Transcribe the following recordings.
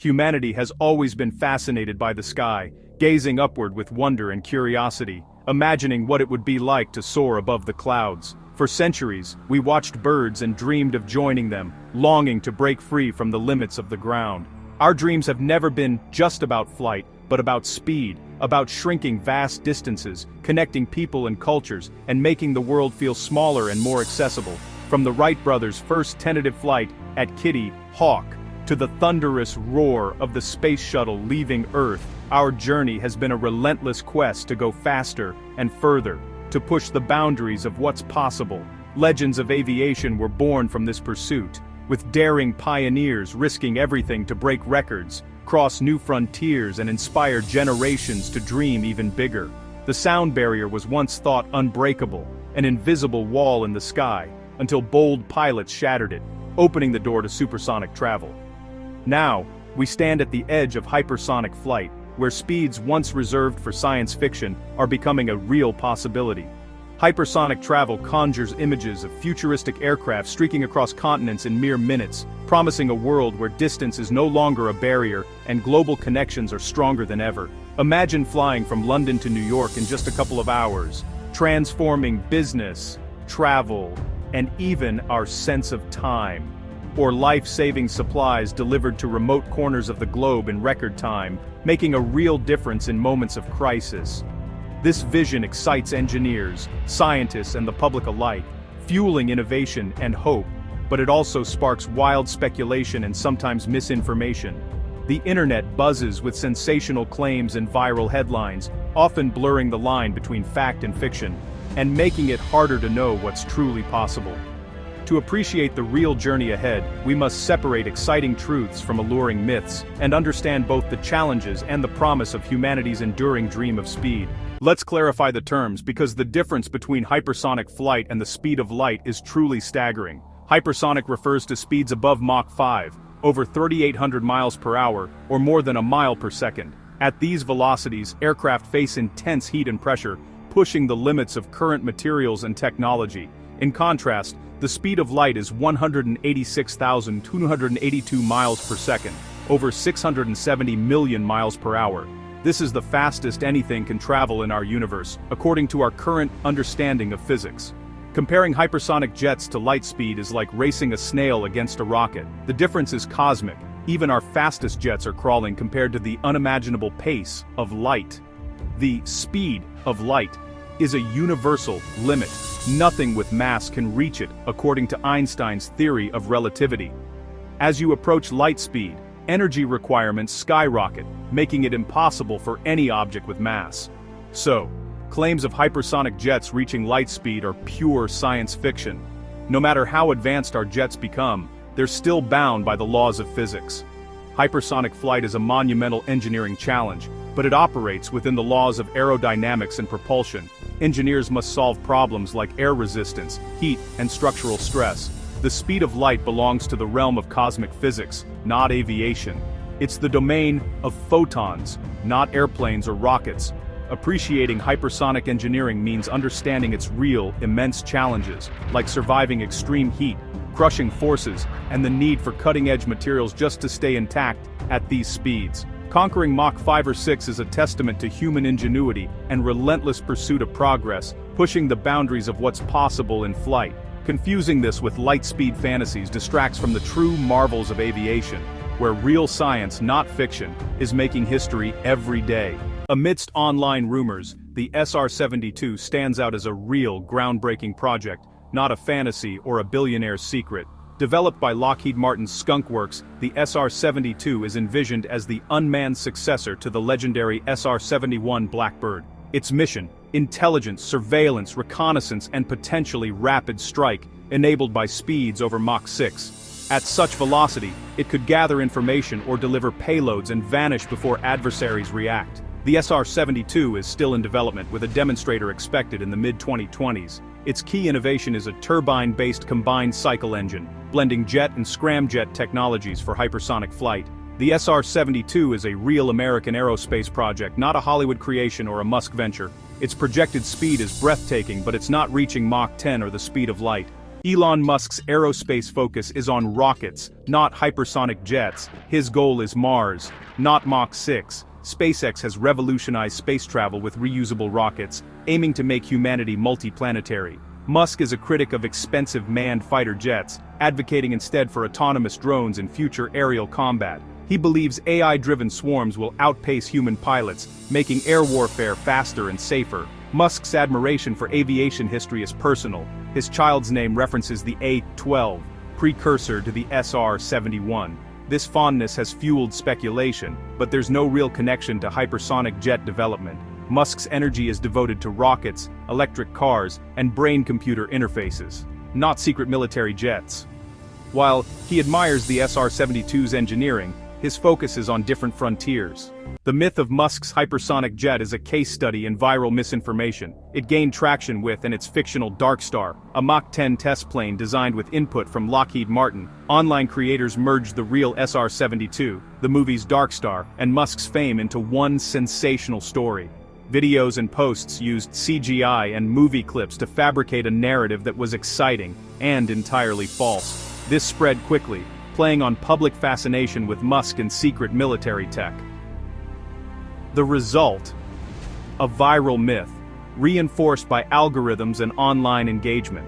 Humanity has always been fascinated by the sky, gazing upward with wonder and curiosity, imagining what it would be like to soar above the clouds. For centuries, we watched birds and dreamed of joining them, longing to break free from the limits of the ground. Our dreams have never been just about flight, but about speed, about shrinking vast distances, connecting people and cultures, and making the world feel smaller and more accessible. From the Wright brothers' first tentative flight at Kitty Hawk to the thunderous roar of the space shuttle leaving Earth, our journey has been a relentless quest to go faster and further, to push the boundaries of what's possible. Legends of aviation were born from this pursuit, with daring pioneers risking everything to break records, cross new frontiers and inspire generations to dream even bigger. The sound barrier was once thought unbreakable, an invisible wall in the sky, until bold pilots shattered it, opening the door to supersonic travel. Now, we stand at the edge of hypersonic flight, where speeds once reserved for science fiction are becoming a real possibility. Hypersonic travel conjures images of futuristic aircraft streaking across continents in mere minutes, promising a world where distance is no longer a barrier and global connections are stronger than ever. Imagine flying from London to New York in just a couple of hours, transforming business, travel, and even our sense of time. Or life-saving supplies delivered to remote corners of the globe in record time, making a real difference in moments of crisis. This vision excites engineers, scientists, and the public alike, fueling innovation and hope, but it also sparks wild speculation and sometimes misinformation. The internet buzzes with sensational claims and viral headlines, often blurring the line between fact and fiction, and making it harder to know what's truly possible. To appreciate the real journey ahead, we must separate exciting truths from alluring myths, and understand both the challenges and the promise of humanity's enduring dream of speed. Let's clarify the terms, because the difference between hypersonic flight and the speed of light is truly staggering. Hypersonic refers to speeds above Mach 5, over 3,800 miles per hour, or more than a mile per second. At these velocities, aircraft face intense heat and pressure, pushing the limits of current materials and technology. In contrast, the speed of light is 186,282 miles per second, over 670 million miles per hour. This is the fastest anything can travel in our universe, according to our current understanding of physics. Comparing hypersonic jets to light speed is like racing a snail against a rocket. The difference is cosmic. Even our fastest jets are crawling compared to the unimaginable pace of light. The speed of light is a universal limit. Nothing with mass can reach it, according to Einstein's theory of relativity. As you approach light speed, energy requirements skyrocket, making it impossible for any object with mass. So, claims of hypersonic jets reaching light speed are pure science fiction. No matter how advanced our jets become, they're still bound by the laws of physics. Hypersonic flight is a monumental engineering challenge, but it operates within the laws of aerodynamics and propulsion. Engineers must solve problems like air resistance, heat, and structural stress. The speed of light belongs to the realm of cosmic physics, not aviation. It's the domain of photons, not airplanes or rockets. Appreciating hypersonic engineering means understanding its real, immense challenges, like surviving extreme heat, crushing forces, and the need for cutting-edge materials just to stay intact at these speeds. Conquering Mach 5 or 6 is a testament to human ingenuity and relentless pursuit of progress, pushing the boundaries of what's possible in flight. Confusing this with light-speed fantasies distracts from the true marvels of aviation, where real science, not fiction, is making history every day. Amidst online rumors, the SR-72 stands out as a real, groundbreaking project, not a fantasy or a billionaire's secret. Developed by Lockheed Martin's Skunk Works, the SR-72 is envisioned as the unmanned successor to the legendary SR-71 Blackbird. Its mission: intelligence, surveillance, reconnaissance, and potentially rapid strike, enabled by speeds over Mach 6. At such velocity, it could gather information or deliver payloads and vanish before adversaries react. The SR-72 is still in development, with a demonstrator expected in the mid-2020s. Its key innovation is a turbine-based combined cycle engine, blending jet and scramjet technologies for hypersonic flight. The SR-72 is a real American aerospace project, not a Hollywood creation or a Musk venture. Its projected speed is breathtaking, but it's not reaching Mach 10 or the speed of light. Elon Musk's aerospace focus is on rockets, not hypersonic jets. His goal is Mars, not Mach 6. SpaceX has revolutionized space travel with reusable rockets, aiming to make humanity multiplanetary. Musk is a critic of expensive manned fighter jets, advocating instead for autonomous drones in future aerial combat. He believes AI-driven swarms will outpace human pilots, making air warfare faster and safer. Musk's admiration for aviation history is personal. His child's name references the A-12, precursor to the SR-71. This fondness has fueled speculation, but there's no real connection to hypersonic jet development. Musk's energy is devoted to rockets, electric cars, and brain-computer interfaces, not secret military jets. While he admires the SR-72's engineering, his focus is on different frontiers. The myth of Musk's hypersonic jet is a case study in viral misinformation. It gained traction with its fictional Dark Star, a Mach 10 test plane designed with input from Lockheed Martin. Online creators merged the real SR-72, the movie's Dark Star, and Musk's fame into one sensational story. Videos and posts used CGI and movie clips to fabricate a narrative that was exciting and entirely false. This spread quickly, playing on public fascination with Musk and secret military tech. The result? A viral myth, reinforced by algorithms and online engagement.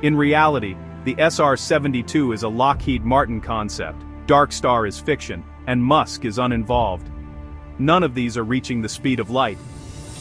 In reality, the SR-72 is a Lockheed Martin concept, Dark Star is fiction, and Musk is uninvolved. None of these are reaching the speed of light.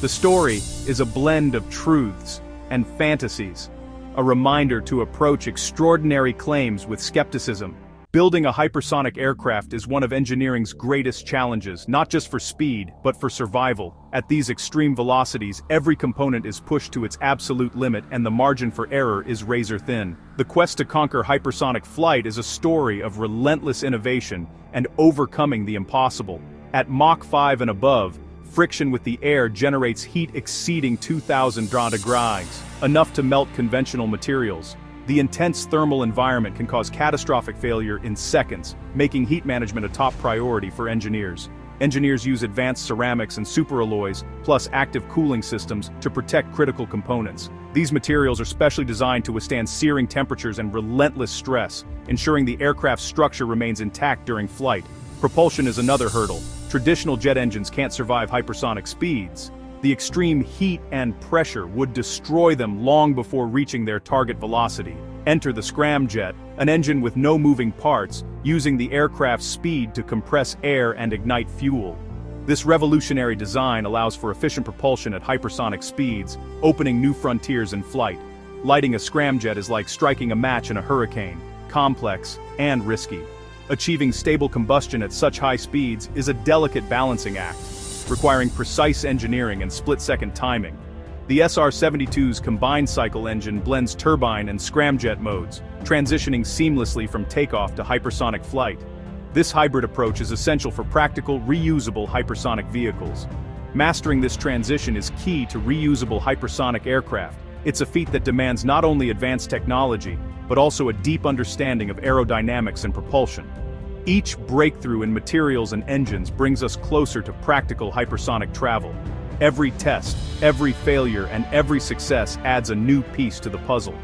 The story is a blend of truths and fantasies, a reminder to approach extraordinary claims with skepticism. Building a hypersonic aircraft is one of engineering's greatest challenges, not just for speed, but for survival. At these extreme velocities, every component is pushed to its absolute limit and the margin for error is razor thin. The quest to conquer hypersonic flight is a story of relentless innovation and overcoming the impossible. At Mach 5 and above, friction with the air generates heat exceeding 2,000 degrees, enough to melt conventional materials. The intense thermal environment can cause catastrophic failure in seconds, making heat management a top priority for engineers. Engineers use advanced ceramics and superalloys, plus active cooling systems, to protect critical components. These materials are specially designed to withstand searing temperatures and relentless stress, ensuring the aircraft's structure remains intact during flight. Propulsion is another hurdle. Traditional jet engines can't survive hypersonic speeds. The extreme heat and pressure would destroy them long before reaching their target velocity. Enter the scramjet, an engine with no moving parts, using the aircraft's speed to compress air and ignite fuel. This revolutionary design allows for efficient propulsion at hypersonic speeds, opening new frontiers in flight. Lighting a scramjet is like striking a match in a hurricane, complex and risky. Achieving stable combustion at such high speeds is a delicate balancing act, requiring precise engineering and split-second timing. The SR-72's combined cycle engine blends turbine and scramjet modes, transitioning seamlessly from takeoff to hypersonic flight. This hybrid approach is essential for practical, reusable hypersonic vehicles. Mastering this transition is key to reusable hypersonic aircraft. It's a feat that demands not only advanced technology, but also a deep understanding of aerodynamics and propulsion. Each breakthrough in materials and engines brings us closer to practical hypersonic travel. Every test, every failure, and every success adds a new piece to the puzzle.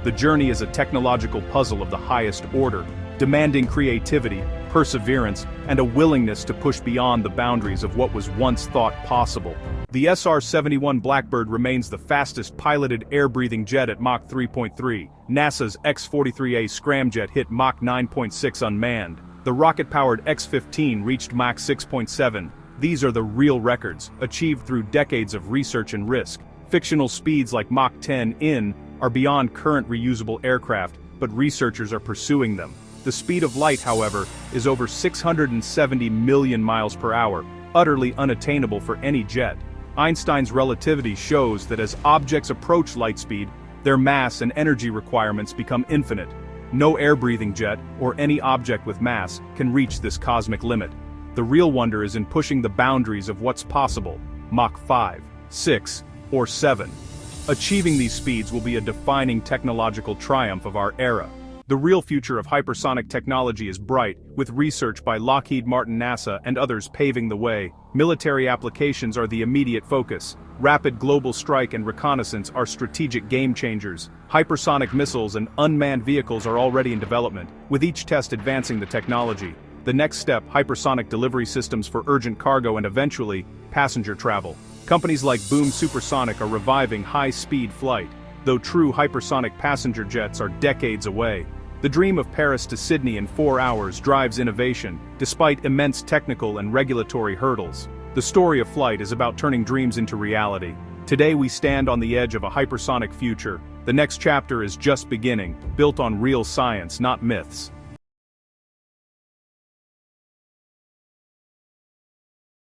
The journey is a technological puzzle of the highest order, demanding creativity, perseverance, and a willingness to push beyond the boundaries of what was once thought possible. The SR-71 Blackbird remains the fastest piloted air-breathing jet at Mach 3.3. NASA's X-43A scramjet hit Mach 9.6 unmanned. The rocket-powered X-15 reached Mach 6.7. These are the real records, achieved through decades of research and risk. Fictional speeds like Mach 10 are beyond current reusable aircraft, but researchers are pursuing them. The speed of light, however, is over 670 million miles per hour, utterly unattainable for any jet. Einstein's relativity shows that as objects approach light speed, their mass and energy requirements become infinite. No air-breathing jet, or any object with mass, can reach this cosmic limit. The real wonder is in pushing the boundaries of what's possible, Mach 5, 6, or 7. Achieving these speeds will be a defining technological triumph of our era. The real future of hypersonic technology is bright, with research by Lockheed Martin, NASA, and others paving the way. Military applications are the immediate focus. Rapid global strike and reconnaissance are strategic game changers. Hypersonic missiles and unmanned vehicles are already in development, with each test advancing the technology. The next step, hypersonic delivery systems for urgent cargo and eventually, passenger travel. Companies like Boom Supersonic are reviving high-speed flight, though true hypersonic passenger jets are decades away. The dream of Paris to Sydney in 4 hours drives innovation, despite immense technical and regulatory hurdles. The story of flight is about turning dreams into reality. Today we stand on the edge of a hypersonic future. The next chapter is just beginning, built on real science, not myths.